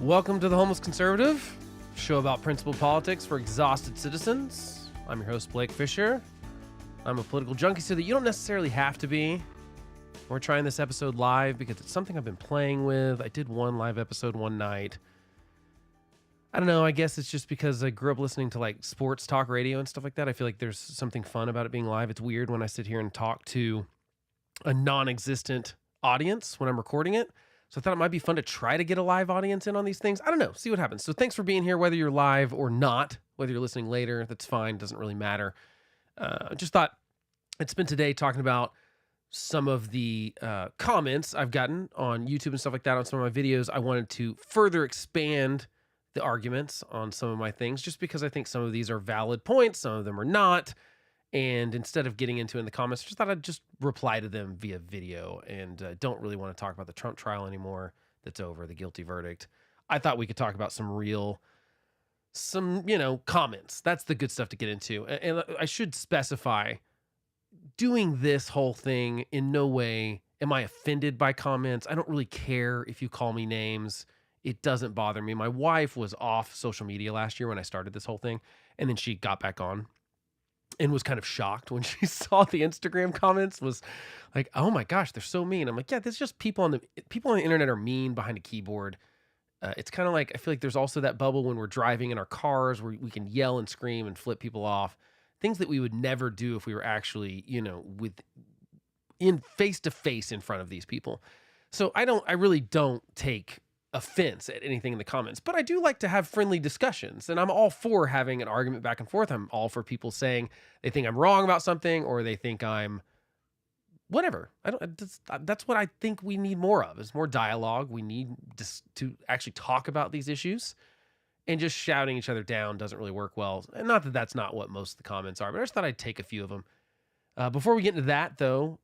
Welcome to the Homeless Conservative, show about principled politics for exhausted citizens. I'm your host, Blake Fisher. I'm a political junkie, so that you don't necessarily have to be. We're trying this episode live because it's something I've been playing with. I did one live episode one night. I don't know, I guess it's just because I grew up listening to like sports talk radio and stuff like that. I feel like there's something fun about it being live. It's weird when I sit here and talk to a non-existent audience when I'm recording it. So I thought it might be fun to try to get a live audience in on these things. I don't know. See what happens. So thanks for being here, whether you're live or not, whether you're listening later, that's fine. Doesn't really matter. Just thought I'd spend today talking about some of the comments I've gotten on YouTube and stuff like that on some of my videos. I wanted to further expand the arguments on some of my things, just because I think some of these are valid points. Some of them are not. And instead of getting into it in the comments, I just thought I'd just reply to them via video, and don't really want to talk about the Trump trial anymore. That's over, the guilty verdict. I thought we could talk about some comments. That's the good stuff to get into. And I should specify, doing this whole thing, in no way am I offended by comments. I don't really care if you call me names. It doesn't bother me. My wife was off social media last year when I started this whole thing, and then she got back on and was kind of shocked when she saw the Instagram comments, was like, oh my gosh, they're so mean. I'm like, yeah, there's just people on the internet are mean behind a keyboard. It's kind of like, I feel like there's also that bubble when we're driving in our cars where we can yell and scream and flip people off. Things that we would never do if we were actually, in face to face in front of these people. So I really don't take offense at anything in the comments, but I do like to have friendly discussions, and I'm all for having an argument back and forth. I'm all for people saying they think I'm wrong about something, or they think I'm whatever. That's what I think we need more of, is more dialogue. We need to actually talk about these issues, and just shouting each other down doesn't really work well. And not that that's not what most of the comments are, but I just thought I'd take a few of them. Before we get into that, though,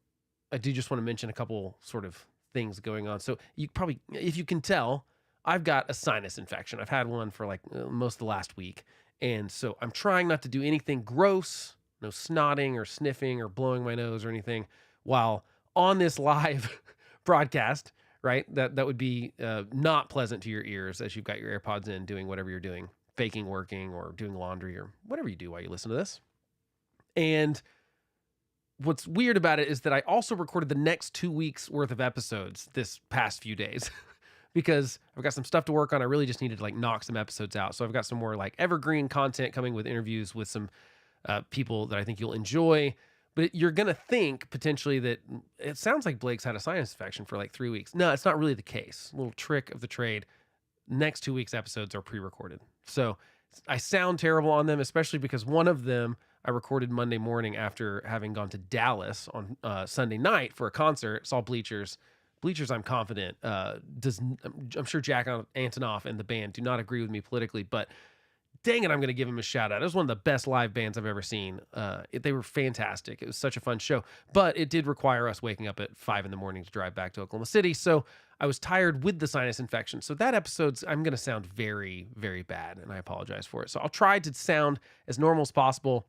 I do just want to mention a couple sort of things going on. So you probably, if you can tell, I've got a sinus infection. I've had one for like most of the last week. And so I'm trying not to do anything gross, no snotting or sniffing or blowing my nose or anything while on this live broadcast, right? That would be not pleasant to your ears as you've got your AirPods in doing whatever you're doing, faking working or doing laundry or whatever you do while you listen to this. And what's weird about it is that I also recorded the next 2 weeks worth of episodes this past few days because I've got some stuff to work on. I really just needed to like knock some episodes out. So I've got some more like evergreen content coming with interviews with some people that I think you'll enjoy. But you're going to think potentially that it sounds like Blake's had a sinus infection for like 3 weeks. No, it's not really the case. A little trick of the trade. Next 2 weeks episodes are pre-recorded. So I sound terrible on them, especially because one of them I recorded Monday morning after having gone to Dallas on Sunday night for a concert. Saw Bleachers. Bleachers, I'm confident, I'm sure Jack Antonoff and the band do not agree with me politically, but dang it, I'm going to give him a shout out. It was one of the best live bands I've ever seen. They were fantastic. It was such a fun show, but it did require us waking up at 5 a.m. to drive back to Oklahoma City. So I was tired with the sinus infection. So that episode's, I'm going to sound very, very bad, and I apologize for it. So I'll try to sound as normal as possible.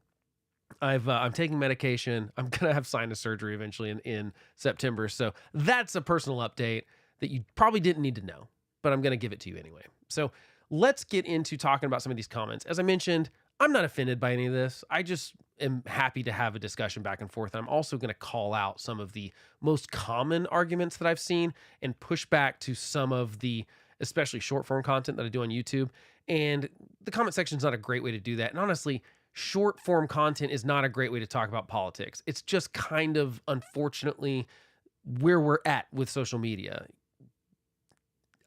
I'm taking medication. I'm going to have sinus surgery eventually in September. So that's a personal update that you probably didn't need to know, but I'm going to give it to you anyway. So let's get into talking about some of these comments. As I mentioned, I'm not offended by any of this. I just am happy to have a discussion back and forth. I'm also going to call out some of the most common arguments that I've seen and push back to some of the especially short form content that I do on YouTube. And the comment section is not a great way to do that. And honestly, short form content is not a great way to talk about politics. It's just kind of, unfortunately, where we're at with social media.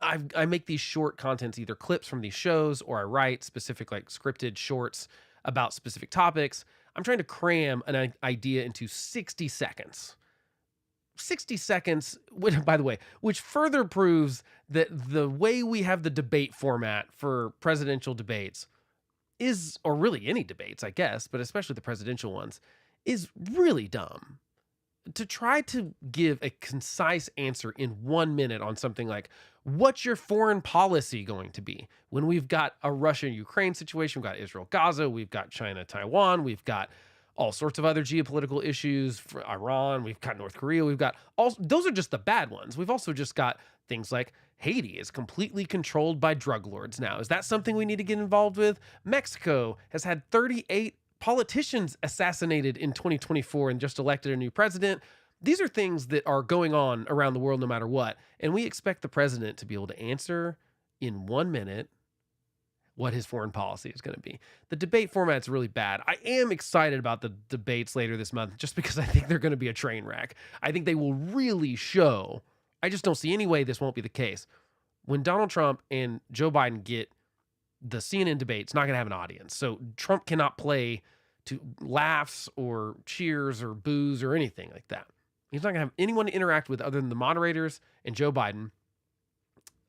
I make these short contents, either clips from these shows, or I write specific like scripted shorts about specific topics. I'm trying to cram an idea into 60 seconds. 60 seconds, by the way, which further proves that the way we have the debate format for presidential debates is, or really any debates, I guess, but especially the presidential ones, is really dumb. To try to give a concise answer in 1 minute on something like, what's your foreign policy going to be? When we've got a Russia-Ukraine situation, we've got Israel-Gaza, we've got China-Taiwan, we've got all sorts of other geopolitical issues for Iran. We've got North Korea. We've got all, those are just the bad ones. We've also just got things like Haiti is completely controlled by drug lords now. Is that something we need to get involved with? Mexico has had 38 politicians assassinated in 2024 and just elected a new president. These are things that are going on around the world no matter what. And we expect the president to be able to answer in 1 minute what his foreign policy is going to be. The debate format's really bad. I am excited about the debates later this month just because I think they're going to be a train wreck. I think they will really show. I just don't see any way this won't be the case. When Donald Trump and Joe Biden get the CNN debate, it's not going to have an audience. So Trump cannot play to laughs or cheers or boos or anything like that. He's not going to have anyone to interact with other than the moderators and Joe Biden.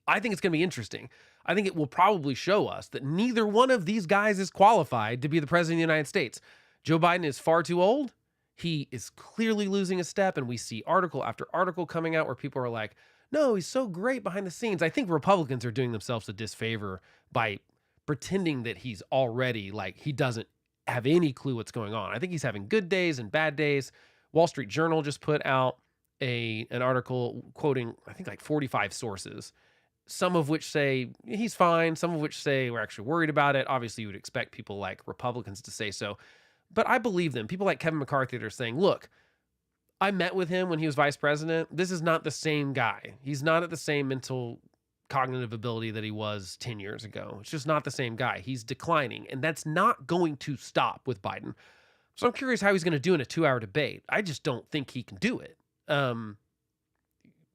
I think it's going to be interesting. I think it will probably show us that neither one of these guys is qualified to be the president of the United States. Joe Biden is far too old. He is clearly losing a step, and we see article after article coming out where people are like, no, he's so great behind the scenes. I think Republicans are doing themselves a disfavor by pretending that he's already like he doesn't have any clue what's going on. I think he's having good days and bad days. Wall Street Journal just put out an article quoting, I think, like 45 sources, some of which say he's fine, some of which say we're actually worried about it. Obviously, you would expect people like Republicans to say so, but I believe them. People like Kevin McCarthy that are saying, look, I met with him when he was vice president. This is not the same guy. He's not at the same mental cognitive ability that he was 10 years ago. It's just not the same guy. He's declining, and that's not going to stop with Biden. So I'm curious how he's going to do in a 2-hour debate. I just don't think he can do it.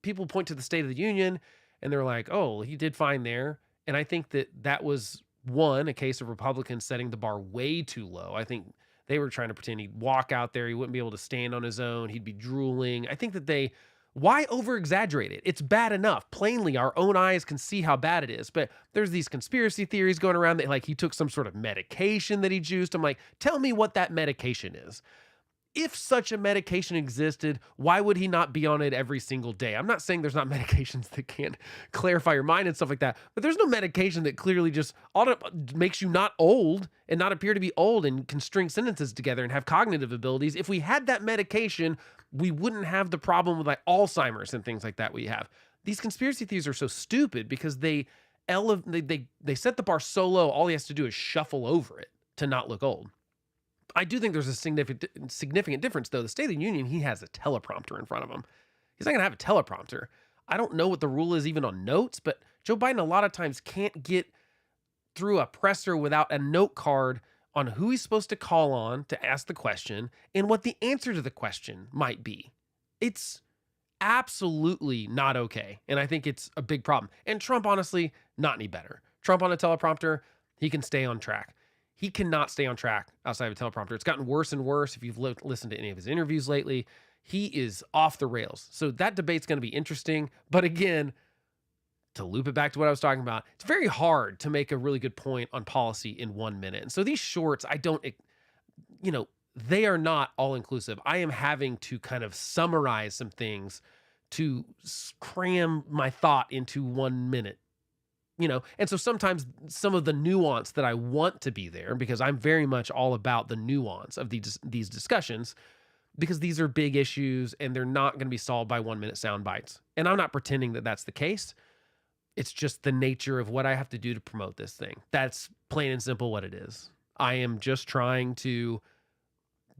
People point to the State of the Union, and they're like, oh, he did fine there. And I think that was, a case of Republicans setting the bar way too low. I think they were trying to pretend he'd walk out there. He wouldn't be able to stand on his own. He'd be drooling. I think that why over-exaggerate it? It's bad enough. Plainly, our own eyes can see how bad it is. But there's these conspiracy theories going around that like he took some sort of medication that he juiced. I'm like, tell me what that medication is. If such a medication existed, why would he not be on it every single day? I'm not saying there's not medications that can clarify your mind and stuff like that, but there's no medication that clearly just makes you not old and not appear to be old and can string sentences together and have cognitive abilities. If we had that medication, we wouldn't have the problem with like Alzheimer's and things like that we have. These conspiracy theories are so stupid because they set the bar so low, all he has to do is shuffle over it to not look old. I do think there's a significant difference, though. The State of the Union, he has a teleprompter in front of him. He's not going to have a teleprompter. I don't know what the rule is even on notes, but Joe Biden a lot of times can't get through a presser without a note card on who he's supposed to call on to ask the question and what the answer to the question might be. It's absolutely not okay, and I think it's a big problem. And Trump, honestly, not any better. Trump on a teleprompter, he can stay on track. He cannot stay on track outside of a teleprompter. It's gotten worse and worse. If you've listened to any of his interviews lately, he is off the rails. So that debate's going to be interesting. But again, to loop it back to what I was talking about, it's very hard to make a really good point on policy in 1 minute. And so these shorts, they are not all inclusive. I am having to kind of summarize some things to cram my thought into 1 minute. And so sometimes some of the nuance that I want to be there, because I'm very much all about the nuance of these discussions, because these are big issues and they're not going to be solved by 1 minute sound bites. And I'm not pretending that that's the case. It's just the nature of what I have to do to promote this thing. That's plain and simple what it is. I am just trying to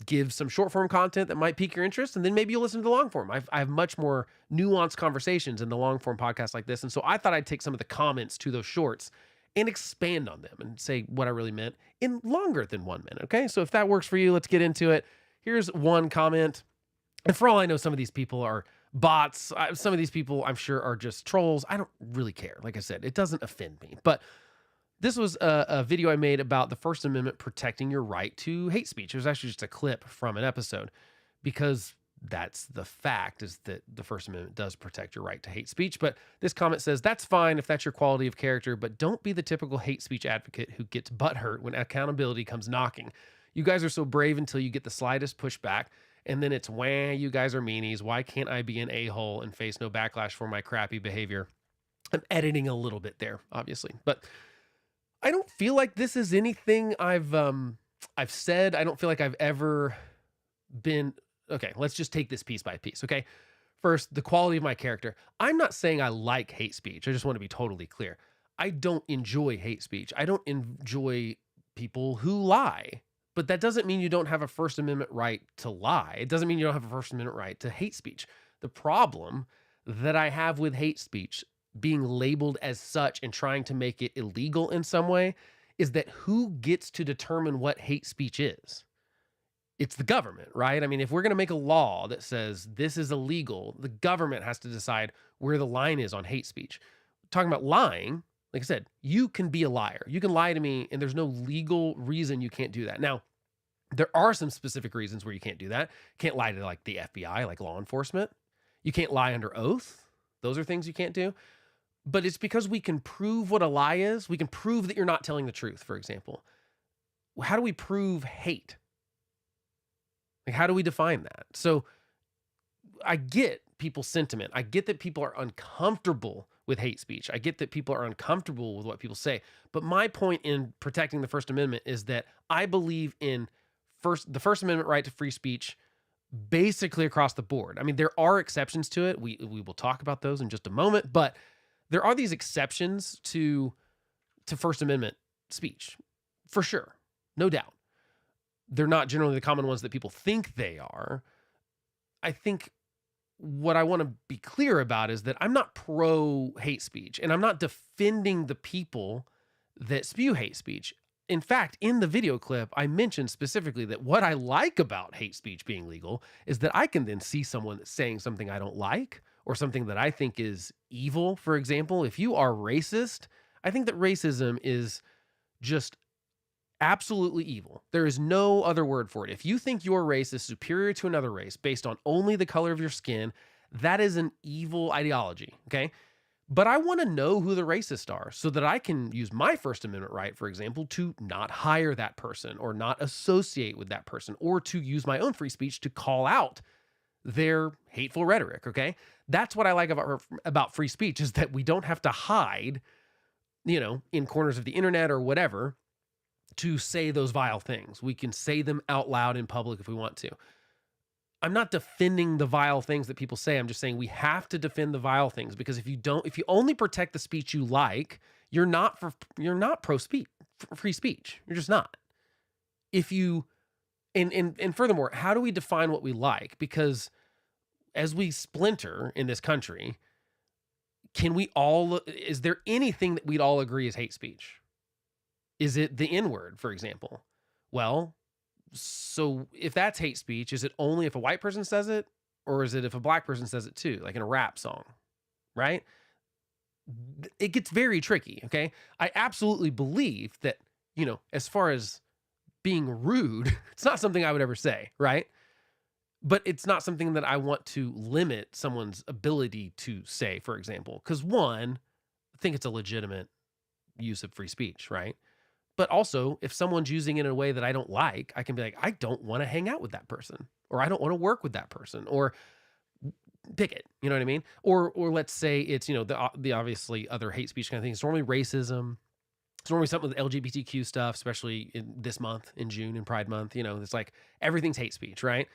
give some short form content that might pique your interest, and then maybe you'll listen to the long form. I have much more nuanced conversations in the long form podcast like this, and so I thought I'd take some of the comments to those shorts and expand on them and say what I really meant in longer than 1 minute, okay? So if that works for you, let's get into it. Here's one comment, and for all I know, some of these people are bots. Some of these people, I'm sure, are just trolls. I don't really care. Like I said, it doesn't offend me, but this was a video I made about the First Amendment protecting your right to hate speech. It was actually just a clip from an episode, because that's the fact, is that the First Amendment does protect your right to hate speech. But this comment says, that's fine if that's your quality of character, but don't be the typical hate speech advocate who gets butthurt when accountability comes knocking. You guys are so brave until you get the slightest pushback, and then it's, wah, you guys are meanies. Why can't I be an a-hole and face no backlash for my crappy behavior? I'm editing a little bit there, obviously, but I don't feel like this is anything I've I've said I don't feel like I've ever been okay, let's just take this piece by piece, okay? First, the quality of my character. I'm not saying I like hate speech. I just want to be totally clear. I don't enjoy hate speech. I don't enjoy people who lie. But that doesn't mean you don't have a First Amendment right to lie. It doesn't mean you don't have a First Amendment right to hate speech. The problem that I have with hate speech being labeled as such and trying to make it illegal in some way is that who gets to determine what hate speech is? It's the government, right? I mean, if we're going to make a law that says this is illegal, the government has to decide where the line is on hate speech. Talking about lying, like I said, you can be a liar. You can lie to me, and there's no legal reason you can't do that. Now, there are some specific reasons where you can't do that. Can't lie to like the FBI, like law enforcement. You can't lie under oath. Those are things you can't do. But it's because we can prove what a lie is. We can prove that you're not telling the truth, for example. How do we prove hate? Like, how do we define that? So I get people's sentiment. I get that people are uncomfortable with hate speech. I get that people are uncomfortable with what people say. But my point in protecting the First Amendment is that I believe in the First Amendment right to free speech basically across the board. I mean, there are exceptions to it. We will talk about those in just a moment, but there are these exceptions to First Amendment speech, for sure. No doubt. They're not generally the common ones that people think they are. I think what I want to be clear about is that I'm not pro hate speech, and I'm not defending the people that spew hate speech. In fact, in the video clip, I mentioned specifically that what I like about hate speech being legal is that I can then see someone that's saying something I don't like or something that I think is evil. For example, if you are racist, I think that racism is just absolutely evil. There is no other word for it. If you think your race is superior to another race based on only the color of your skin, that is an evil ideology, okay? But I want to know who the racists are so that I can use my First Amendment right, for example, to not hire that person or not associate with that person, or to use my own free speech to call out their hateful rhetoric, okay? That's what I like about free speech, is that we don't have to hide, in corners of the internet or whatever to say those vile things. We can say them out loud in public if we want to. I'm not defending the vile things that people say. I'm just saying we have to defend the vile things, because if you only protect the speech you like, you're not pro speech, free speech. You're just not. If you, and furthermore, how do we define what we like? Because as we splinter in this country, is there anything that we'd all agree is hate speech? Is it the N-word, for example? Well, so if that's hate speech, is it only if a white person says it, or is it if a black person says it too, like in a rap song, right? It gets very tricky, okay? I absolutely believe that, as far as being rude, it's not something I would ever say, right? But it's not something that I want to limit someone's ability to say, for example, because one, I think it's a legitimate use of free speech, right? But also, if someone's using it in a way that I don't like, I can be like, I don't want to hang out with that person, or I don't want to work with that person, or pick it. You know what I mean? Or let's say it's, the obviously other hate speech kind of thing. It's normally racism. It's normally something with LGBTQ stuff, especially in this month, in June, in Pride Month. It's like everything's hate speech, right?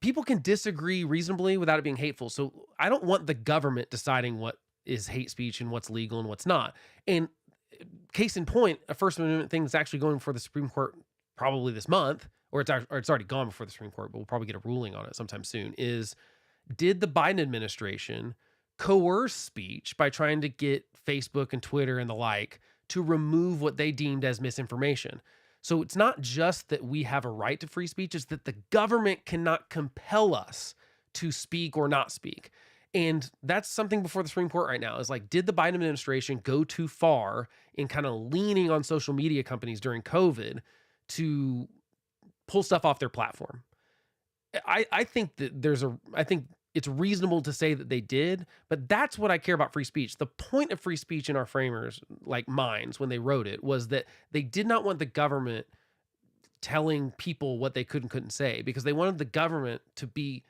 People can disagree reasonably without it being hateful. So I don't want the government deciding what is hate speech and what's legal and what's not. And case in point, a First Amendment thing that's actually going before the Supreme Court probably this month, or it's already gone before the Supreme Court, but we'll probably get a ruling on it sometime soon, is did the Biden administration coerce speech by trying to get Facebook and Twitter and the like to remove what they deemed as misinformation? So it's not just that we have a right to free speech, it's that the government cannot compel us to speak or not speak. And that's something before the Supreme Court right now, is like, did the Biden administration go too far in kind of leaning on social media companies during COVID to pull stuff off their platform? I think that I think it's reasonable to say that they did, but that's what I care about free speech. The point of free speech in our framers, like minds, when they wrote it, was that they did not want the government telling people what they could and couldn't say, because they wanted the government to be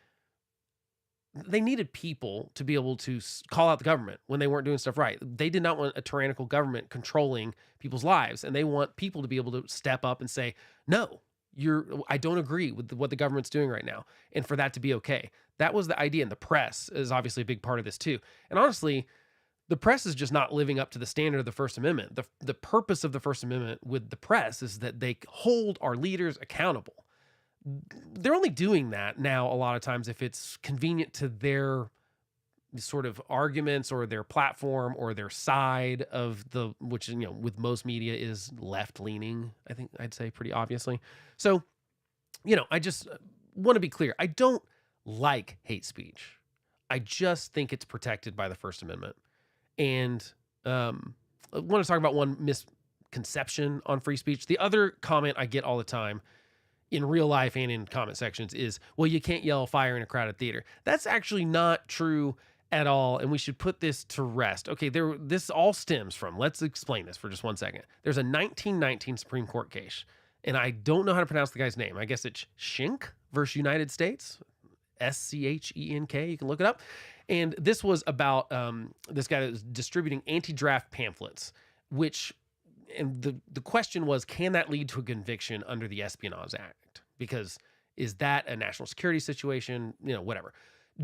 they needed people to be able to call out the government when they weren't doing stuff right. They did not want a tyrannical government controlling people's lives, and they want people to be able to step up and say, "No, I don't agree with what the government's doing right now," and for that to be okay. That was the idea, and the press is obviously a big part of this too. And honestly, the press is just not living up to the standard of the First Amendment. The purpose of the First Amendment with the press is that they hold our leaders accountable. They're only doing that now a lot of times if it's convenient to their sort of arguments or their platform or their side of the, which, with most media is left leaning, I think I'd say pretty obviously. So, I just want to be clear. I don't like hate speech. I just think it's protected by the First Amendment. And I want to talk about one misconception on free speech. The other comment I get all the time in real life and in comment sections is, well, you can't yell fire in a crowded theater. That's actually not true at all, and we should put this to rest. Okay, this all stems from, let's explain this for just 1 second. There's a 1919 Supreme Court case, and I don't know how to pronounce the guy's name. I guess it's Schenck versus United States, Schenk. You can look it up. And this was about this guy that was distributing anti-draft pamphlets, and the question was, can that lead to a conviction under the Espionage Act? Because is that a national security situation? Whatever.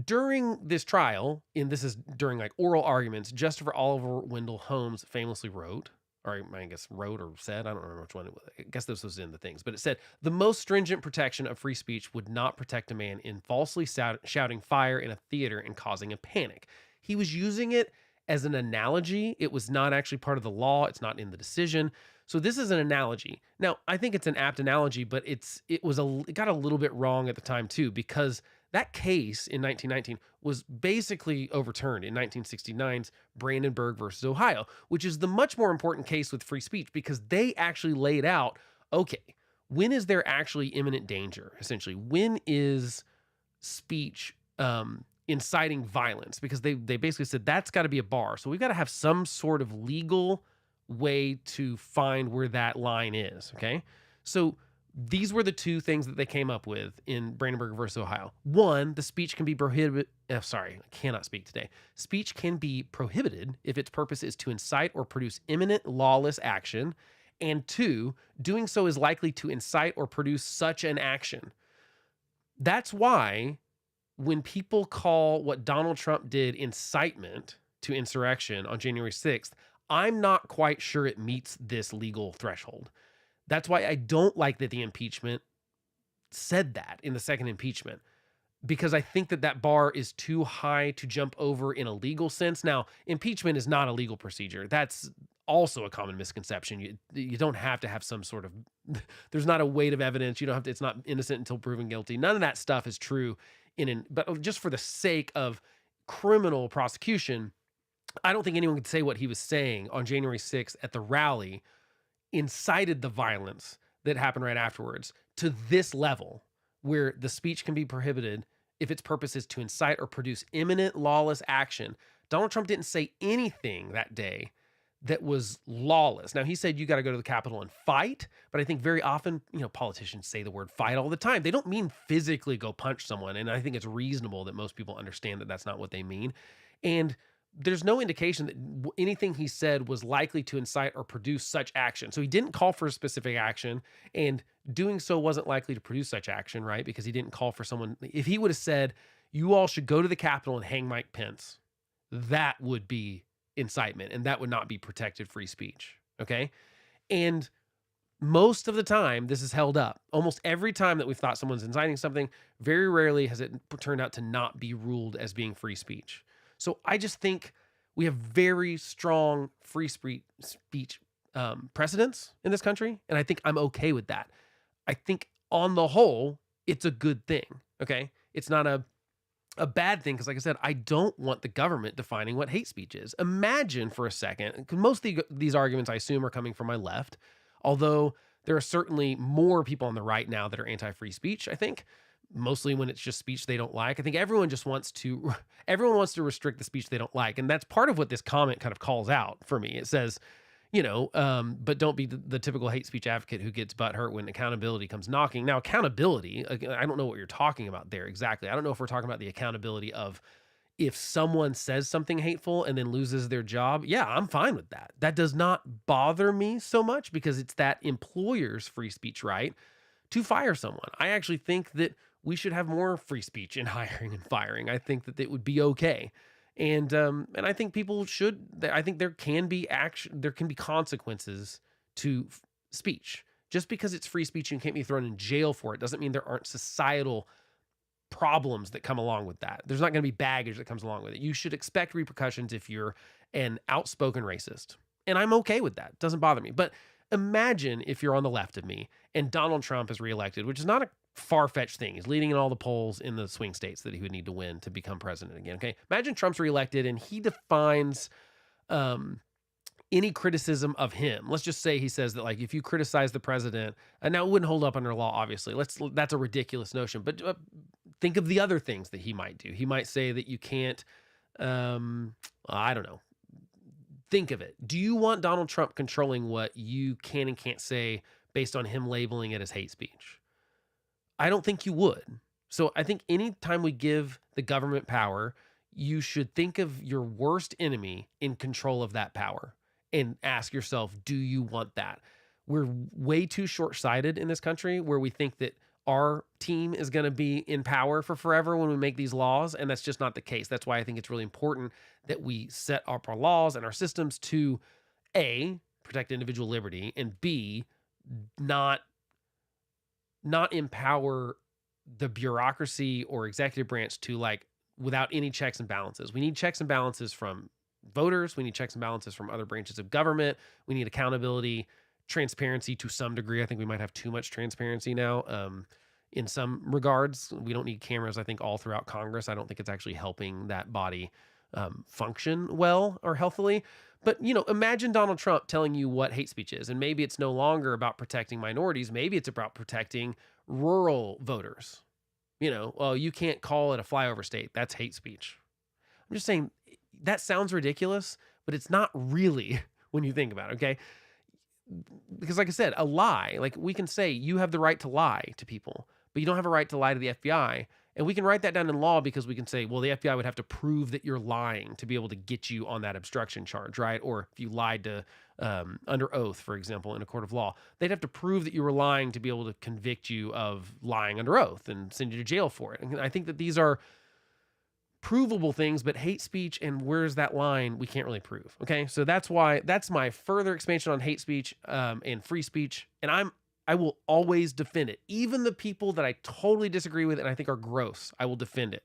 During this trial, and this is during like oral arguments, Justice Oliver Wendell Holmes famously wrote, or I guess wrote or said, I don't remember which one it was. I guess this was in the things, but it said, the most stringent protection of free speech would not protect a man in falsely shouting fire in a theater and causing a panic. He was using it as an analogy. It was not actually part of the law. It's not in the decision. So this is an analogy. Now, I think it's an apt analogy, but it got a little bit wrong at the time too, because that case in 1919 was basically overturned in 1969's Brandenburg versus Ohio, which is the much more important case with free speech because they actually laid out, okay, when is there actually imminent danger? Essentially, when is speech inciting violence? Because they basically said that's got to be a bar. So we've got to have some sort of legal way to find where that line is. Okay, so these were the two things that they came up with in Brandenburg versus Ohio. One, the speech can be prohibited. I cannot speak today. Speech can be prohibited if its purpose is to incite or produce imminent lawless action. And two, doing so is likely to incite or produce such an action. That's why when people call what Donald Trump did incitement to insurrection on January 6th, I'm not quite sure it meets this legal threshold. That's why I don't like that the impeachment said that in the second impeachment, because I think that bar is too high to jump over in a legal sense. Now, impeachment is not a legal procedure. That's also a common misconception. You don't have to have some sort of, there's not a weight of evidence. You don't have to, it's not innocent until proven guilty. None of that stuff is true but just for the sake of criminal prosecution, I don't think anyone could say what he was saying on January 6th at the rally incited the violence that happened right afterwards to this level where the speech can be prohibited if its purpose is to incite or produce imminent lawless action. Donald Trump didn't say anything that day that was lawless. Now, he said you got to go to the Capitol and fight, but I think very often, politicians say the word fight all the time. They don't mean physically go punch someone, and I think it's reasonable that most people understand that that's not what they mean. And there's no indication that anything he said was likely to incite or produce such action. So he didn't call for a specific action, and doing so wasn't likely to produce such action, right? Because he didn't call for someone. If he would have said, you all should go to the Capitol and hang Mike Pence, that would be incitement, and that would not be protected free speech, okay? And most of the time, this is held up. Almost every time that we've thought someone's inciting something, very rarely has it turned out to not be ruled as being free speech. So I just think we have very strong free speech precedents in this country, and I think I'm okay with that. I think on the whole, it's a good thing, okay? It's not a bad thing because, like I said, I don't want the government defining what hate speech is. Imagine for a second, because most of these arguments, I assume, are coming from my left, although there are certainly more people on the right now that are anti-free speech, I think. Mostly when it's just speech they don't like. I think everyone wants to restrict the speech they don't like. And that's part of what this comment kind of calls out for me. It says, But don't be the typical hate speech advocate who gets butt hurt when accountability comes knocking. Now, accountability, I don't know what you're talking about there exactly. I don't know if we're talking about the accountability of if someone says something hateful and then loses their job. Yeah, I'm fine with that. That does not bother me so much because it's that employer's free speech right to fire someone. I actually think that we should have more free speech in hiring and firing. I think that it would be okay. And I think people should. I think there can be action. There can be consequences to speech. Just because it's free speech and can't be thrown in jail for it doesn't mean there aren't societal problems that come along with that. There's not going to be baggage that comes along with it. You should expect repercussions if you're an outspoken racist. And I'm okay with that. It doesn't bother me. But imagine if you're on the left of me and Donald Trump is reelected, which is not a far-fetched thing. He's leading in all the polls in the swing states that he would need to win to become president again. Okay. Imagine Trump's reelected and he defines any criticism of him. Let's just say he says that, like, if you criticize the president, and now it wouldn't hold up under law, obviously. That's a ridiculous notion. But think of the other things that he might do. He might say that you can't, I don't know. Think of it. Do you want Donald Trump controlling what you can and can't say based on him labeling it as hate speech? I don't think you would. So I think anytime we give the government power, you should think of your worst enemy in control of that power and ask yourself, do you want that? We're way too short-sighted in this country where we think that our team is going to be in power for forever when we make these laws, and that's just not the case. That's why I think it's really important that we set up our laws and our systems to, A, protect individual liberty, and B, not empower the bureaucracy or executive branch to, like, without any checks and balances. We need checks and balances from voters. We need checks and balances from other branches of government. We need accountability, transparency to some degree. I think we might have too much transparency now. In some regards, we don't need cameras, I think, all throughout Congress. I don't think it's actually helping that body function well or healthily. But, imagine Donald Trump telling you what hate speech is. And maybe it's no longer about protecting minorities. Maybe it's about protecting rural voters. Well, you can't call it a flyover state. That's hate speech. I'm just saying that sounds ridiculous, but it's not really when you think about it, okay? Because like I said, a lie, like we can say you have the right to lie to people, but you don't have a right to lie to the FBI. And we can write that down in law because we can say, well, the FBI would have to prove that you're lying to be able to get you on that obstruction charge, right? Or if you lied to under oath, for example, in a court of law, they'd have to prove that you were lying to be able to convict you of lying under oath and send you to jail for it. And I think that these are provable things, but hate speech and where's that line, we can't really prove. Okay, so that's my further expansion on hate speech and free speech, and I will always defend it. Even the people that I totally disagree with and I think are gross, I will defend it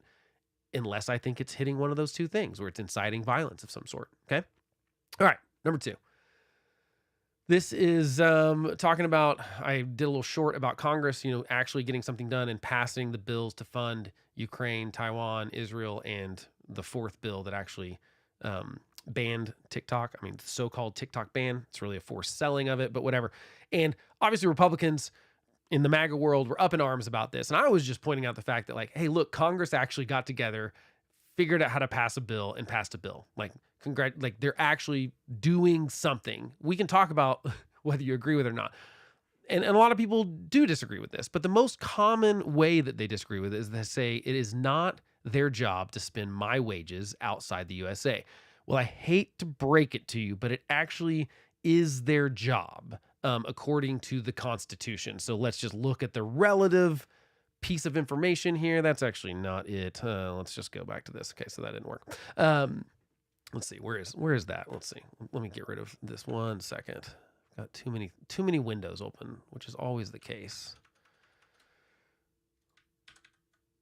unless I think it's hitting one of those two things where it's inciting violence of some sort. Okay, all right, number 2. This is talking about, I did a little short about Congress, actually getting something done and passing the bills to fund Ukraine, Taiwan, Israel, and the 4th bill that actually banned TikTok. I mean, the so-called TikTok ban. It's really a forced selling of it, but whatever. And obviously Republicans in the MAGA world were up in arms about this. And I was just pointing out the fact that, like, hey, look, Congress actually got together, figured out how to pass a bill and passed a bill. Like they're actually doing something. We can talk about whether you agree with it or not. And a lot of people do disagree with this, but the most common way that they disagree with it is they say it is not their job to spend my wages outside the USA. Well, I hate to break it to you, but it actually is their job, according to the Constitution. So let's just look at the relative piece of information here. That's actually not it. Let's just go back to this. Okay, so that didn't work. Let's see. Where is that? Let's see. Let me get rid of this 1 second. Got too many windows open, which is always the case.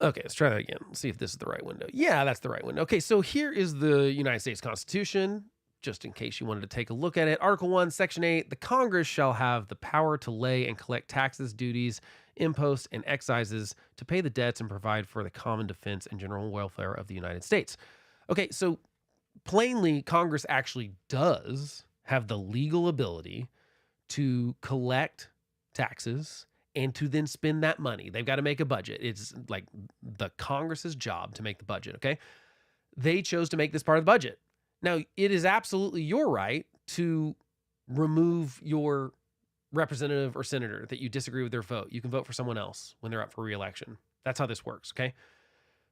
Okay, let's try that again. Let's see if this is the right window. Yeah, that's the right window. Okay, so here is the United States Constitution, just in case you wanted to take a look at it. Article 1, Section 8, the Congress shall have the power to lay and collect taxes, duties, imposts, and excises to pay the debts and provide for the common defense and general welfare of the United States. Okay, so plainly, Congress actually does have the legal ability to collect taxes and to then spend that money. They've got to make a budget. It's like the Congress's job to make the budget, okay? They chose to make this part of the budget. Now, it is absolutely your right to remove your representative or senator that you disagree with their vote. You can vote for someone else when they're up for re-election. That's how this works, okay?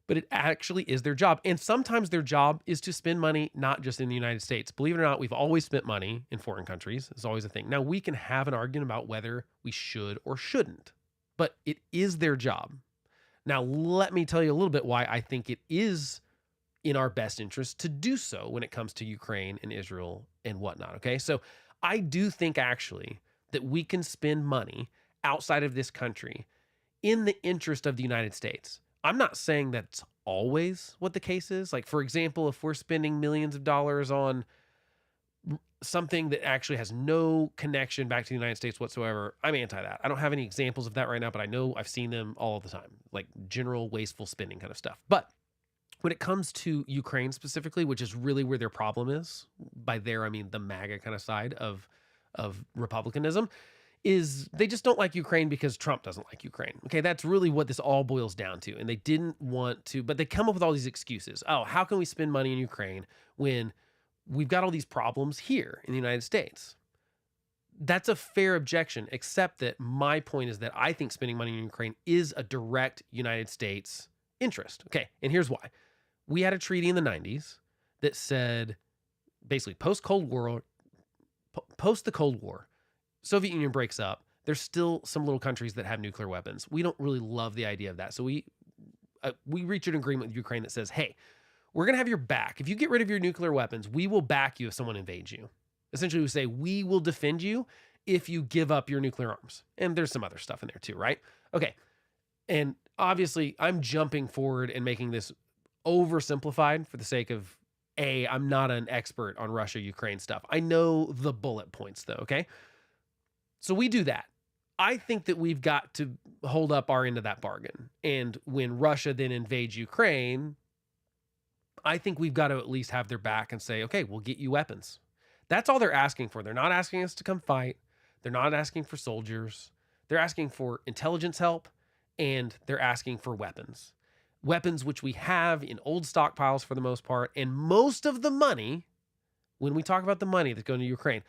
But it actually is their job. And sometimes their job is to spend money, not just in the United States. Believe it or not, we've always spent money in foreign countries. It's always a thing. Now, we can have an argument about whether we should or shouldn't, but it is their job. Now, let me tell you a little bit why I think it is in our best interest to do so when it comes to Ukraine and Israel and whatnot, okay? So I do think actually that we can spend money outside of this country in the interest of the United States. I'm not saying that's always what the case is. Like, for example, if we're spending millions of dollars on something that actually has no connection back to the United States whatsoever, I'm anti that. I don't have any examples of that right now, but I know I've seen them all the time, like general wasteful spending kind of stuff. But when it comes to Ukraine specifically, which is really where their problem is, by there I mean the MAGA kind of side of republicanism, is they just don't like Ukraine because Trump doesn't like Ukraine. Okay, that's really what this all boils down to. And they didn't want to, but they come up with all these excuses. Oh, how can we spend money in Ukraine when we've got all these problems here in the United States? That's a fair objection, except that my point is that I think spending money in Ukraine is a direct United States interest. Okay, and here's why. We had a treaty in the 90s that said basically post the Cold War, Soviet Union breaks up. There's still some little countries that have nuclear weapons. We don't really love the idea of that. So we reach an agreement with Ukraine that says, hey, we're going to have your back. If you get rid of your nuclear weapons, we will back you if someone invades you. Essentially, we say, we will defend you if you give up your nuclear arms. And there's some other stuff in there too, right? Okay. And obviously, I'm jumping forward and making this oversimplified for the sake of, I'm not an expert on Russia-Ukraine stuff. I know the bullet points though, okay? So we do that. I think that we've got to hold up our end of that bargain. And when Russia then invades Ukraine, I think we've got to at least have their back and say, okay, we'll get you weapons. That's all they're asking for. They're not asking us to come fight. They're not asking for soldiers. They're asking for intelligence help, and they're asking for weapons. Weapons which we have in old stockpiles for the most part. And most of the money, when we talk about the money that's going to Ukraine,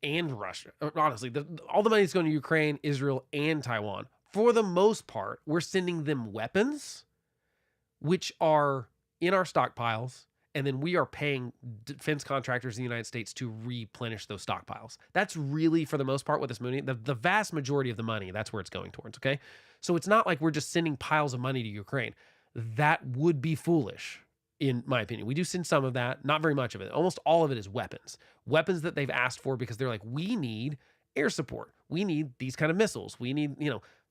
and Russia, honestly, all the money that's going to Ukraine, Israel, and Taiwan, for the most part, we're sending them weapons, which are in our stockpiles, and then we are paying defense contractors in the United States to replenish those stockpiles. That's really, for the most part, what this money, the vast majority of the money, that's where it's going towards, okay? So it's not like we're just sending piles of money to Ukraine. That would be foolish, in my opinion. We do send some of that, not very much of it. Almost all of it is weapons. Weapons that they've asked for because they're like, we need air support. We need these kind of missiles. We need,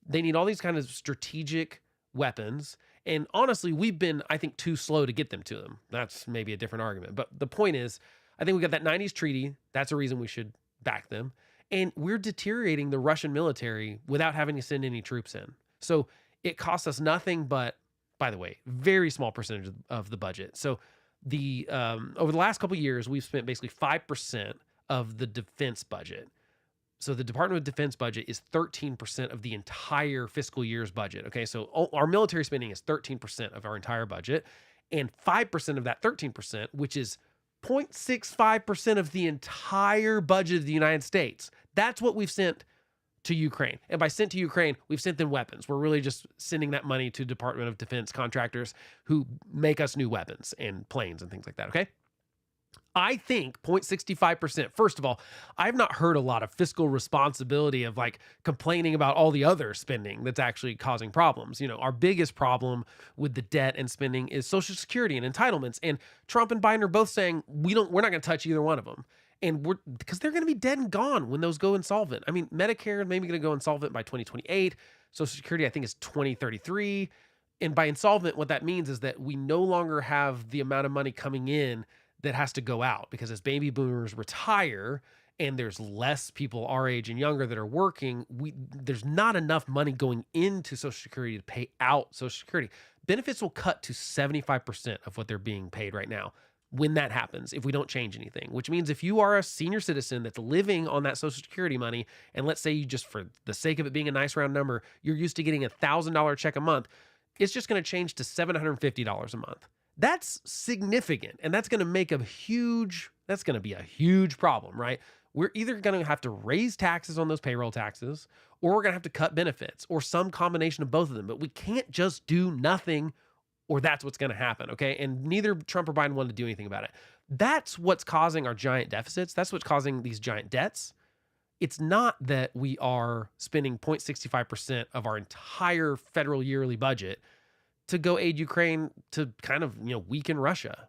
they need all these kind of strategic weapons. And honestly, we've been, I think, too slow to get them to them. That's maybe a different argument. But the point is, I think we got that 90s treaty. That's a reason we should back them. And we're deteriorating the Russian military without having to send any troops in. So it costs us nothing but, by the way, very small percentage of the budget. So the over the last couple of years, we've spent basically 5% of the defense budget. So the Department of Defense budget is 13% of the entire fiscal year's budget. Okay, so our military spending is 13% of our entire budget, and 5% of that 13%, which is 0.65% of the entire budget of the United States. That's what we've sent to Ukraine. And by sent to Ukraine, we've sent them weapons. We're really just sending that money to Department of Defense contractors who make us new weapons and planes and things like that, okay? I think 0.65%, first of all, I've not heard a lot of fiscal responsibility of like complaining about all the other spending that's actually causing problems. Our biggest problem with the debt and spending is Social Security and entitlements. And Trump and Biden are both saying we're not going to touch either one of them. And because they're going to be dead and gone when those go insolvent. I mean, Medicare is maybe going to go insolvent by 2028. Social Security, I think, is 2033. And by insolvent, what that means is that we no longer have the amount of money coming in that has to go out, because as baby boomers retire and there's less people our age and younger that are working, there's not enough money going into Social Security to pay out Social Security. Benefits will cut to 75% of what they're being paid right now when that happens, if we don't change anything, which means if you are a senior citizen that's living on that Social Security money, and let's say you just, for the sake of it being a nice round number, you're used to getting $1,000 check a month, it's just going to change to $750 a month. That's significant, and that's going to be a huge problem, right? we're either going to have to raise taxes on those payroll taxes, or we're going to have to cut benefits, or some combination of both of them. But we can't just do nothing, or that's what's going to happen. Okay. And neither Trump or Biden wanted to do anything about it. That's what's causing our giant deficits. That's what's causing these giant debts. It's not that we are spending 0.65% of our entire federal yearly budget to go aid Ukraine to kind of, weaken Russia.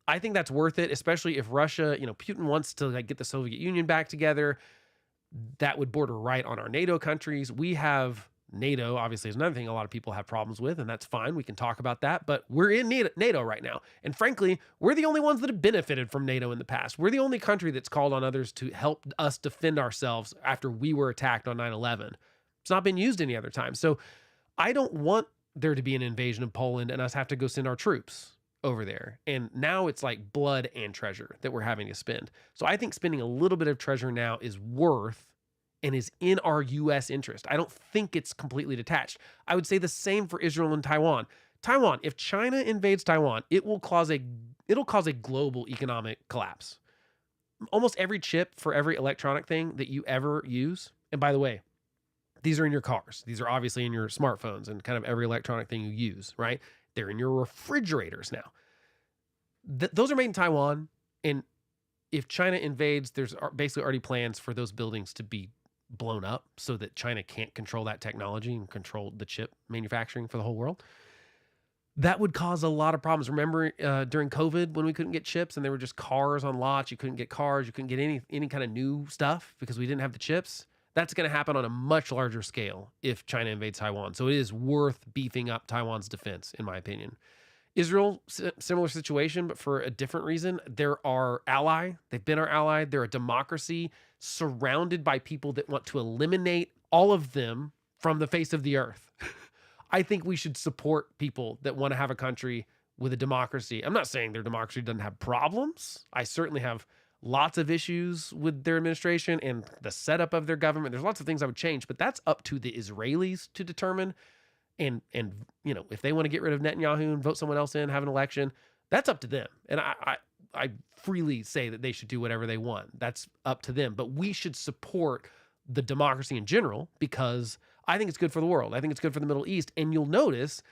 I think that's worth it, especially if Russia, Putin wants to like get the Soviet Union back together. That would border right on our NATO countries. We have NATO, obviously, is another thing a lot of people have problems with, and that's fine. We can talk about that, but we're in NATO right now. And frankly, we're the only ones that have benefited from NATO in the past. We're the only country that's called on others to help us defend ourselves after we were attacked on 9/11. It's not been used any other time. So I don't want there to be an invasion of Poland and us have to go send our troops over there. And now it's like blood and treasure that we're having to spend. So I think spending a little bit of treasure now is worth and is in our US interest. I don't think it's completely detached. I would say the same for Israel and Taiwan. Taiwan, if China invades Taiwan, it'll cause a global economic collapse. Almost every chip for every electronic thing that you ever use, and by the way, these are in your cars. These are obviously in your smartphones and kind of every electronic thing you use, right? They're in your refrigerators now. Those are made in Taiwan. And if China invades, there's basically already plans for those buildings to be blown up so that China can't control that technology and control the chip manufacturing for the whole world. That would cause a lot of problems. Remember during COVID when we couldn't get chips and there were just cars on lots, you couldn't get cars, you couldn't get any kind of new stuff because we didn't have the chips. That's going to happen on a much larger scale if China invades Taiwan. So it is worth beefing up Taiwan's defense, in my opinion. Israel, similar situation, but for a different reason. They're our ally. They've been our ally. They're a democracy surrounded by people that want to eliminate all of them from the face of the earth. I think we should support people that want to have a country with a democracy. I'm not saying their democracy doesn't have problems. I certainly have lots of issues with their administration and the setup of their government. There's lots of things I would change, but that's up to the Israelis to determine. And if they want to get rid of Netanyahu and vote someone else in, have an election, that's up to them. And I freely say that they should do whatever they want. That's up to them. But we should support the democracy in general because I think it's good for the world. I think it's good for the Middle East. And you'll notice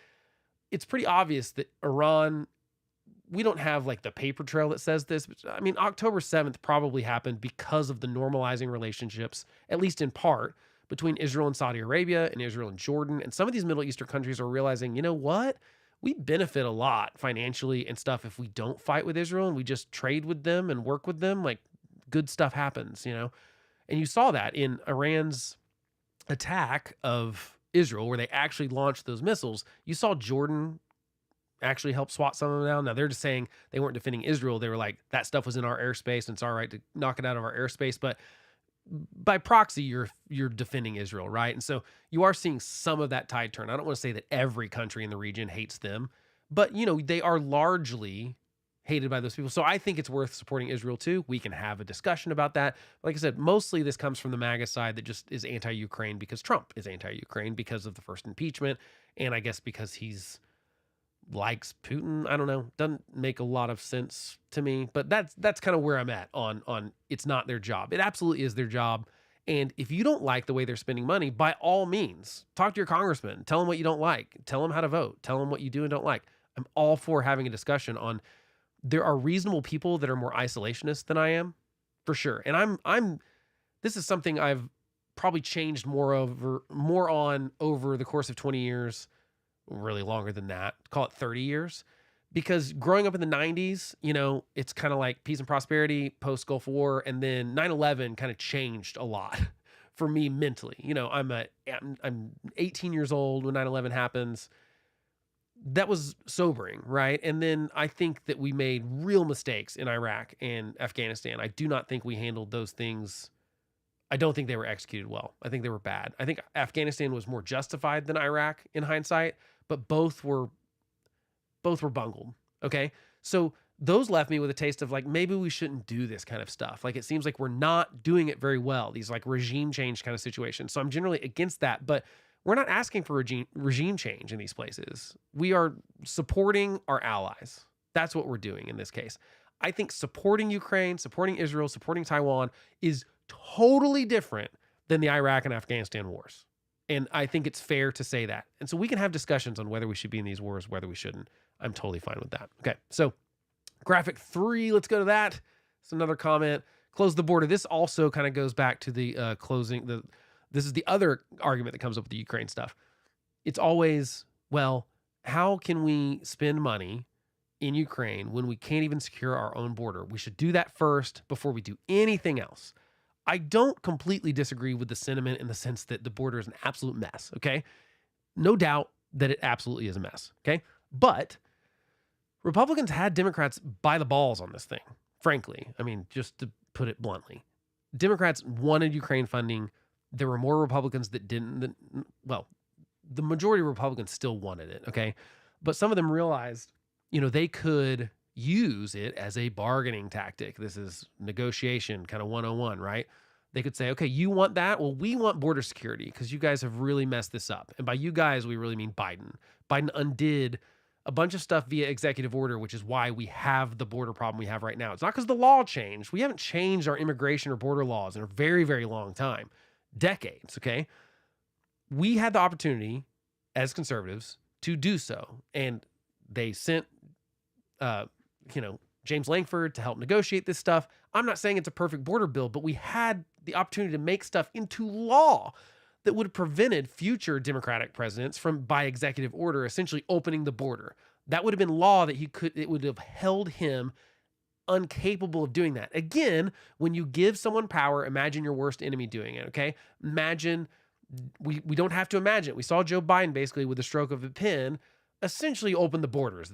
it's pretty obvious that Iran, we don't have like the paper trail that says this, but I mean, October 7th probably happened because of the normalizing relationships, at least in part, between Israel and Saudi Arabia and Israel and Jordan. And some of these Middle Eastern countries are realizing, you know what? We benefit a lot financially and stuff if we don't fight with Israel and we just trade with them and work with them. Like good stuff happens, And you saw that in Iran's attack of Israel, where they actually launched those missiles. You saw Jordan actually help swat some of them down. Now they're just saying they weren't defending Israel. They were like, that stuff was in our airspace and it's all right to knock it out of our airspace. But by proxy, you're defending Israel, right? And so you are seeing some of that tide turn. I don't want to say that every country in the region hates them, but they are largely hated by those people. So I think it's worth supporting Israel too. We can have a discussion about that. Like I said, mostly this comes from the MAGA side that just is anti-Ukraine because Trump is anti-Ukraine because of the first impeachment. And I guess because he's likes Putin. I don't know. Doesn't make a lot of sense to me, but that's kind of where I'm at on it's not their job. It absolutely is their job. And if you don't like the way they're spending money, by all means, talk to your congressman, tell them what you don't like, tell them how to vote, tell them what you do and don't like. I'm all for having a discussion on there are reasonable people that are more isolationist than I am, for sure. And this is something I've probably changed more on over the course of 20 years. Really longer than that, call it 30 years. Because growing up in the 90s, it's kind of like peace and prosperity, post-Gulf War, and then 9/11 kind of changed a lot for me mentally. I'm 18 years old when 9/11 happens. That was sobering, right? And then I think that we made real mistakes in Iraq and Afghanistan. I do not think we handled those things. I don't think they were executed well. I think they were bad. I think Afghanistan was more justified than Iraq in hindsight, but both were bungled. Okay. So those left me with a taste of like, maybe we shouldn't do this kind of stuff. Like, it seems like we're not doing it very well. These like regime change kind of situations. So I'm generally against that, but we're not asking for regime change in these places. We are supporting our allies. That's what we're doing in this case. I think supporting Ukraine, supporting Israel, supporting Taiwan is totally different than the Iraq and Afghanistan wars. And I think it's fair to say that. And so we can have discussions on whether we should be in these wars, whether we shouldn't. I'm totally fine with that. Okay, so graphic 3, let's go to that. It's another comment. Close the border. This also kind of goes back to the closing. This is the other argument that comes up with the Ukraine stuff. It's always, well, how can we spend money in Ukraine when we can't even secure our own border? We should do that first before we do anything else. I don't completely disagree with the sentiment in the sense that the border is an absolute mess, okay? No doubt that it absolutely is a mess, okay? But Republicans had Democrats by the balls on this thing, frankly. I mean, just to put it bluntly. Democrats wanted Ukraine funding. There were more Republicans that didn't. Well, the majority of Republicans still wanted it, okay? But some of them realized, they could use it as a bargaining tactic. This is negotiation kind of 101, right? They could say, okay, you want that? Well, we want border security because you guys have really messed this up. And by you guys, we really mean Biden. Biden undid a bunch of stuff via executive order, which is why we have the border problem we have right now. It's not because the law changed. We haven't changed our immigration or border laws in a very, very long time. Decades, okay? We had the opportunity as conservatives to do so. And they sent James Langford to help negotiate this stuff. I'm not saying it's a perfect border bill, but we had the opportunity to make stuff into law that would have prevented future Democratic presidents from, by executive order, essentially opening the border. That would have been law that it would have held him incapable of doing that. Again, when you give someone power, imagine your worst enemy doing it, okay? Imagine, we don't have to imagine it. We saw Joe Biden basically with the stroke of a pen essentially open the borders.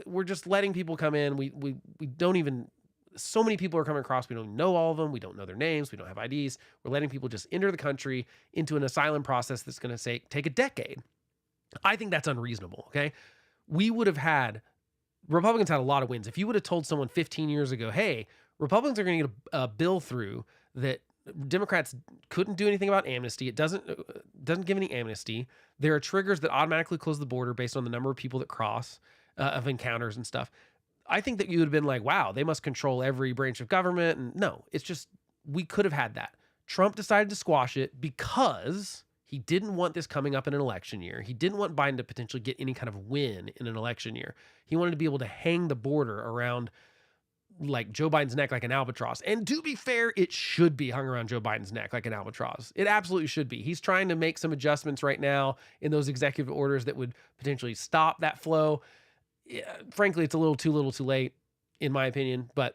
We're just letting people come in. We don't even, so many people are coming across. We don't know all of them. We don't know their names. We don't have IDs. We're letting people just enter the country into an asylum process that's going to take a decade. I think that's unreasonable, okay? Republicans had a lot of wins. If you would have told someone 15 years ago, hey, Republicans are going to get a bill through that Democrats couldn't do anything about amnesty. It doesn't give any amnesty. There are triggers that automatically close the border based on the number of people that cross, of encounters and stuff. I think that you would have been like, wow, they must control every branch of government. And no, it's just, we could have had that. Trump decided to squash it because he didn't want this coming up in an election year. He didn't want Biden to potentially get any kind of win in an election year. He wanted to be able to hang the border around like Joe Biden's neck like an albatross. And to be fair, it should be hung around Joe Biden's neck like an albatross. It absolutely should be. He's trying to make some adjustments right now in those executive orders that would potentially stop that flow. Yeah, frankly, it's a little too late, in my opinion. But,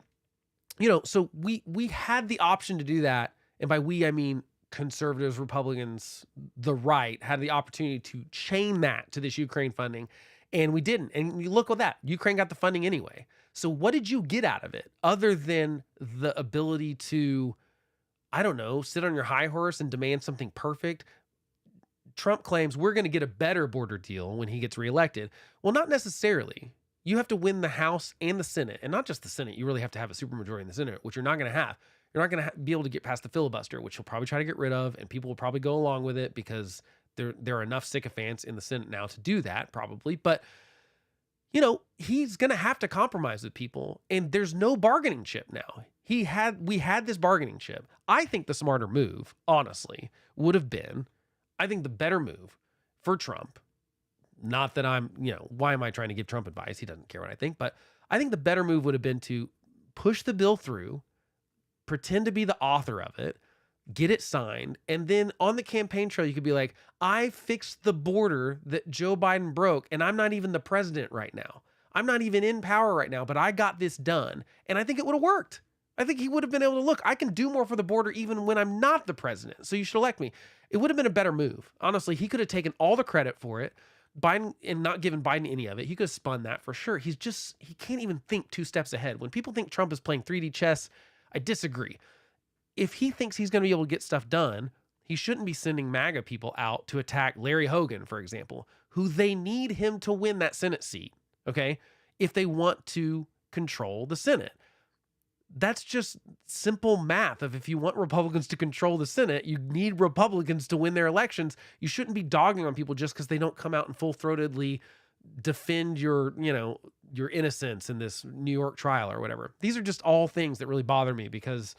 so we had the option to do that. And by we, I mean conservatives, Republicans, the right had the opportunity to chain that to this Ukraine funding. And we didn't. And you look at that. Ukraine got the funding anyway. So what did you get out of it other than the ability to, I don't know, sit on your high horse and demand something perfect? Trump claims we're going to get a better border deal when he gets reelected. Well, not necessarily. You have to win the House and the Senate, and not just the Senate. You really have to have a supermajority in the Senate, which you're not going to have. You're not going to be able to get past the filibuster, which he'll probably try to get rid of, and people will probably go along with it because there are enough sycophants in the Senate now to do that, probably. But he's going to have to compromise with people, and there's no bargaining chip now. We had this bargaining chip. I think the smarter move, honestly, would have been, I think the better move for Trump, not that why am I trying to give Trump advice? He doesn't care what I think, but I think the better move would have been to push the bill through, pretend to be the author of it, get it signed, and then on the campaign trail, you could be like, I fixed the border that Joe Biden broke, and I'm not even the president right now. I'm not even in power right now, but I got this done. And I think it would have worked. I think he would have been able to look, I can do more for the border even when I'm not the president. So you should elect me. It would have been a better move. Honestly, he could have taken all the credit for it, Biden, and not given Biden any of it. He could have spun that for sure. He can't even think 2 steps ahead. When people think Trump is playing 3D chess, I disagree. If he thinks he's going to be able to get stuff done, he shouldn't be sending MAGA people out to attack Larry Hogan, for example, who they need him to win that Senate seat, okay, if they want to control the Senate. That's just simple math of if you want Republicans to control the Senate, you need Republicans to win their elections. You shouldn't be dogging on people just because they don't come out and full-throatedly defend your innocence in this New York trial or whatever. These are just all things that really bother me because,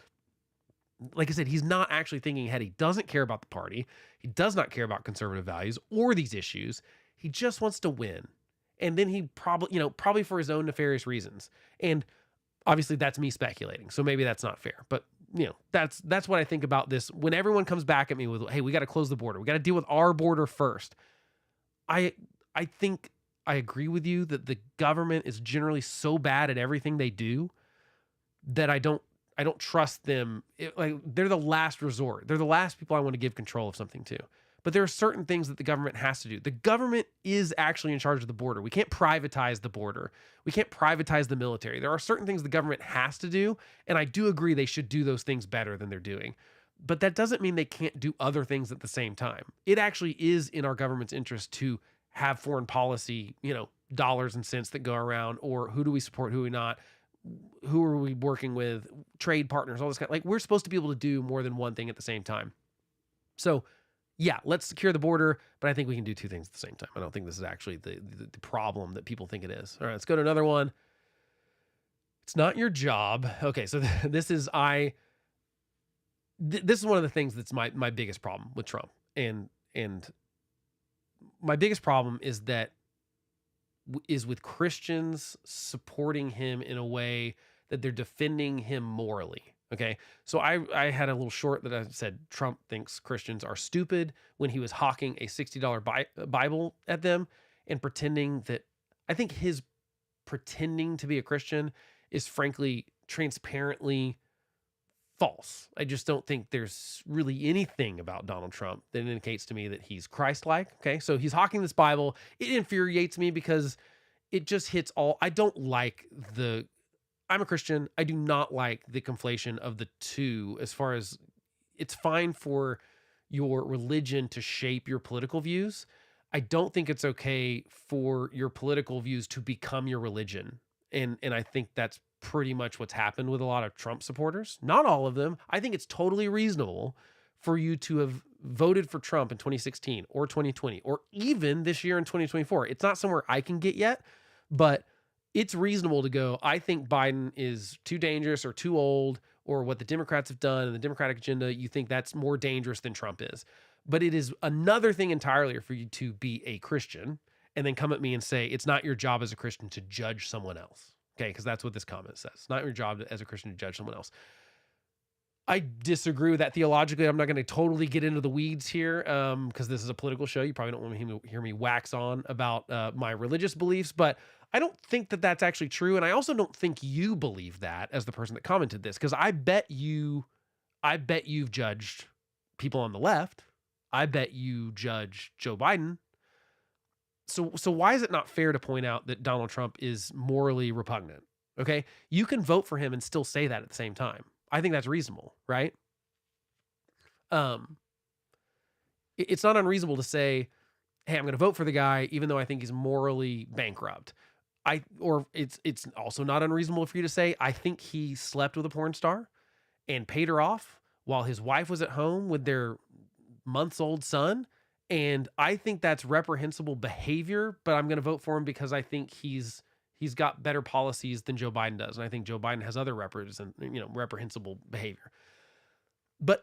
like I said, he's not actually thinking ahead. He doesn't care about the party. He does not care about conservative values or these issues. He just wants to win. And then he probably for his own nefarious reasons. And obviously that's me speculating. So maybe that's not fair. But that's what I think about this. When everyone comes back at me with, hey, we got to close the border. We got to deal with our border first. I think I agree with you that the government is generally so bad at everything they do that I don't trust them. They're the last resort. They're the last people I want to give control of something to. But there are certain things that the government has to do. The government is actually in charge of the border. We can't privatize the border. We can't privatize the military. There are certain things the government has to do, and I do agree they should do those things better than they're doing. But that doesn't mean they can't do other things at the same time. It actually is in our government's interest to have foreign policy, dollars and cents that go around, or who do we support, who do we not, who are we working with, trade partners, all this kind of, we're supposed to be able to do more than one thing at the same time. So yeah, let's secure the border, but I think we can do two things at the same time. I don't think this is actually the problem that people think it is. All right, let's go to another one. It's not your job. Okay, so this is this is one of the things that's my biggest problem with Trump. And my biggest problem is with Christians supporting him in a way that they're defending him morally. Okay. So I had a little short that I said Trump thinks Christians are stupid when he was hawking a $60 Bible at them and pretending that, I think his pretending to be a Christian is frankly transparently false. I just don't think there's really anything about Donald Trump that indicates to me that he's Christ-like. Okay. So he's hawking this Bible. It infuriates me because it just hits all. I'm a Christian. I do not like the conflation of the two, as far as it's fine for your religion to shape your political views. I don't think it's okay for your political views to become your religion. And I think that's pretty much what's happened with a lot of Trump supporters. Not all of them. I think it's totally reasonable for you to have voted for Trump in 2016 or 2020 or even this year in 2024. It's not somewhere I can get yet, but it's reasonable to go, I think Biden is too dangerous or too old, or what the Democrats have done and the Democratic agenda, you think that's more dangerous than Trump is. But it is another thing entirely for you to be a Christian and then come at me and say, it's not your job as a Christian to judge someone else. Okay, because that's what this comment says. It's not your job as a Christian to judge someone else. I disagree with that theologically. I'm not going to totally get into the weeds here because this is a political show. You probably don't want to hear me wax on about my religious beliefs, but I don't think that that's actually true. And I also don't think you believe that as the person that commented this, because I bet you've judged people on the left. I bet you judge Joe Biden. So why is it not fair to point out that Donald Trump is morally repugnant? Okay. You can vote for him and still say that at the same time. I think that's reasonable, right? It's not unreasonable to say, hey, I'm going to vote for the guy, even though I think he's morally bankrupt. It's also not unreasonable for you to say, I think he slept with a porn star and paid her off while his wife was at home with their months-old son. And I think that's reprehensible behavior, but I'm going to vote for him because I think he's got better policies than Joe Biden does. And I think Joe Biden has other reprehensible behavior. But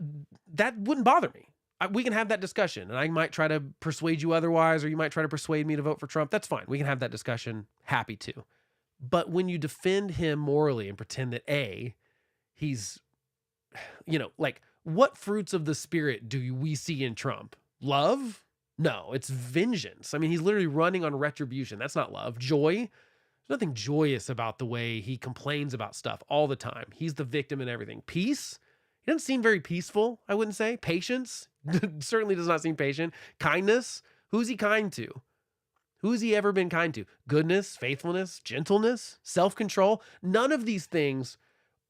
that wouldn't bother me. We can have that discussion, and I might try to persuade you otherwise, or you might try to persuade me to vote for Trump. That's fine. We can have that discussion. Happy to. But when you defend him morally and pretend that he's, what fruits of the spirit do we see in Trump? Love? No, it's vengeance. I mean, he's literally running on retribution. That's not love. Joy? There's nothing joyous about the way he complains about stuff all the time. He's the victim in everything. Peace? He doesn't seem very peaceful, I wouldn't say. Patience? Certainly does not seem patient. Kindness? Who's he kind to? Who's he ever been kind to? Goodness, faithfulness, gentleness, self-control? None of these things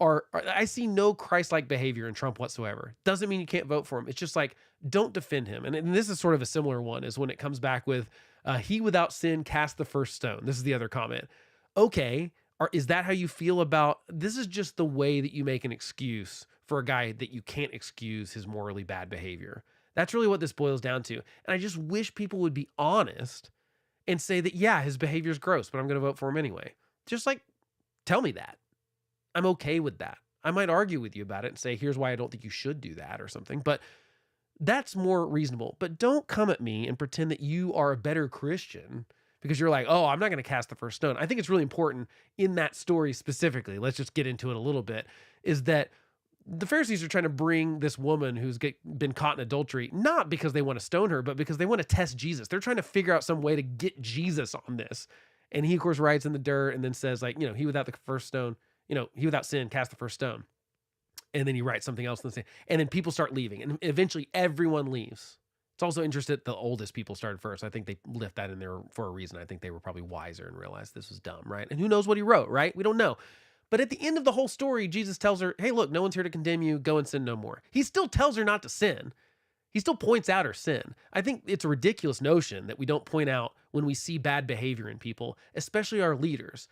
I see no Christ-like behavior in Trump whatsoever. Doesn't mean you can't vote for him. It's just don't defend him. And this is sort of a similar one, is when it comes back with, he without sin cast the first stone. This is the other comment. Okay, is that how you feel about, this is just the way that you make an excuse for a guy that you can't excuse his morally bad behavior. That's really what this boils down to. And I just wish people would be honest and say that, yeah, his behavior is gross, but I'm going to vote for him anyway. Just like tell me that. I'm okay with that. I might argue with you about it and say, here's why I don't think you should do that or something, but that's more reasonable. But don't come at me and pretend that you are a better Christian because you're like, oh, I'm not going to cast the first stone. I think it's really important in that story specifically. Let's just get into it a little bit. Is that the Pharisees are trying to bring this woman who's been caught in adultery, not because they want to stone her, but because they want to test Jesus. They're trying to figure out some way to get Jesus on this. And he, of course, writes in the dirt and then says, like, he without the first stone, he without sin cast the first stone. And then he writes something else in the same. And then people start leaving. And eventually everyone leaves. It's also interesting that the oldest people started first. I think they left that in there for a reason. I think they were probably wiser and realized this was dumb, right? And who knows what he wrote, right? We don't know. But at the end of the whole story, Jesus tells her, hey, look, no one's here to condemn you. Go and sin no more. He still tells her not to sin. He still points out her sin. I think it's a ridiculous notion that we don't point out when we see bad behavior in people, especially our leaders.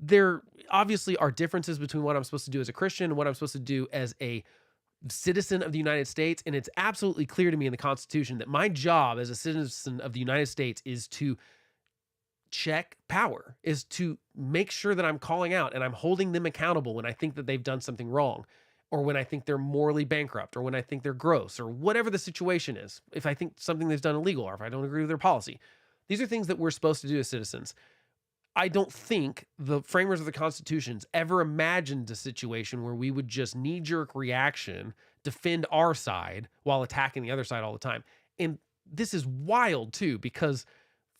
There obviously are differences between what I'm supposed to do as a Christian and what I'm supposed to do as a citizen of the United States. And it's absolutely clear to me in the Constitution that my job as a citizen of the United States is to check power, is to make sure that I'm calling out and I'm holding them accountable when I think that they've done something wrong, or when I think they're morally bankrupt, or when I think they're gross, or whatever the situation is. If I think something they've done illegal, or if I don't agree with their policy, these are things that we're supposed to do as citizens. I don't think the framers of the Constitutions ever imagined a situation where we would just knee-jerk reaction, defend our side while attacking the other side all the time. And this is wild too, because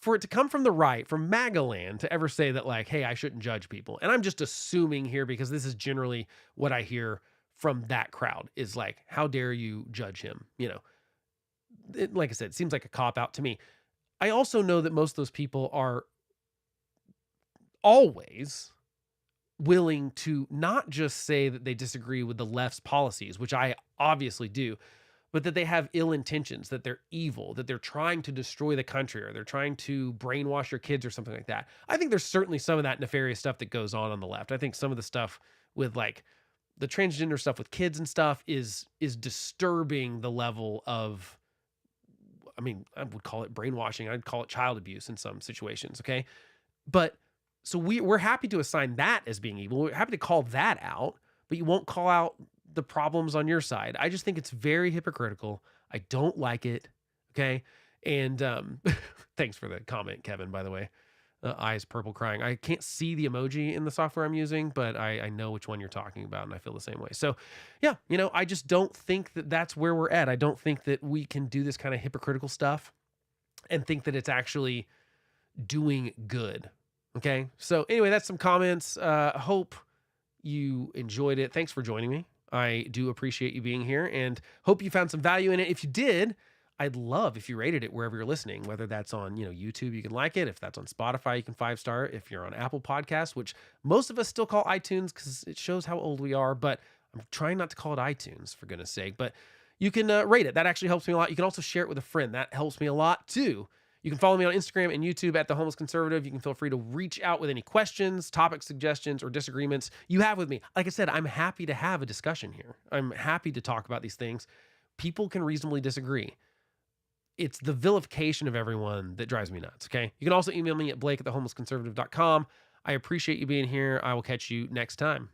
for it to come from the right, from MAGA land, to ever say that, like, hey, I shouldn't judge people. And I'm just assuming here, because this is generally what I hear from that crowd, is like, how dare you judge him? Like I said, it seems like a cop-out to me. I also know that most of those people are always willing to not just say that they disagree with the left's policies, which I obviously do, but that they have ill intentions, that they're evil, that they're trying to destroy the country, or they're trying to brainwash your kids or something like that. I think there's certainly some of that nefarious stuff that goes on the left. I think some of the stuff with like the transgender stuff with kids and stuff is disturbing the level of, I mean, I would call it brainwashing. I'd call it child abuse in some situations. Okay. But so we're happy to assign that as being evil. We're happy to call that out, but you won't call out the problems on your side. I just think it's very hypocritical. I don't like it. Okay. And thanks for the comment, Kevin, by the way. Eyes purple crying. I can't see the emoji in the software I'm using, but I know which one you're talking about, and I feel the same way. So yeah, I just don't think that that's where we're at. I don't think that we can do this kind of hypocritical stuff and think that it's actually doing good. Okay. So anyway, that's some comments. Hope you enjoyed it. Thanks for joining me. I do appreciate you being here and hope you found some value in it. If you did, I'd love if you rated it wherever you're listening, whether that's on, YouTube, you can like it. If that's on Spotify, you can 5-star. If you're on Apple Podcasts, which most of us still call iTunes because it shows how old we are, but I'm trying not to call it iTunes for goodness sake, but you can rate it. That actually helps me a lot. You can also share it with a friend. That helps me a lot too. You can follow me on Instagram and YouTube at The Homeless Conservative. You can feel free to reach out with any questions, topic suggestions, or disagreements you have with me. Like I said, I'm happy to have a discussion here. I'm happy to talk about these things. People can reasonably disagree. It's the vilification of everyone that drives me nuts, okay? You can also email me at blake@thehomelessconservative.com. I appreciate you being here. I will catch you next time.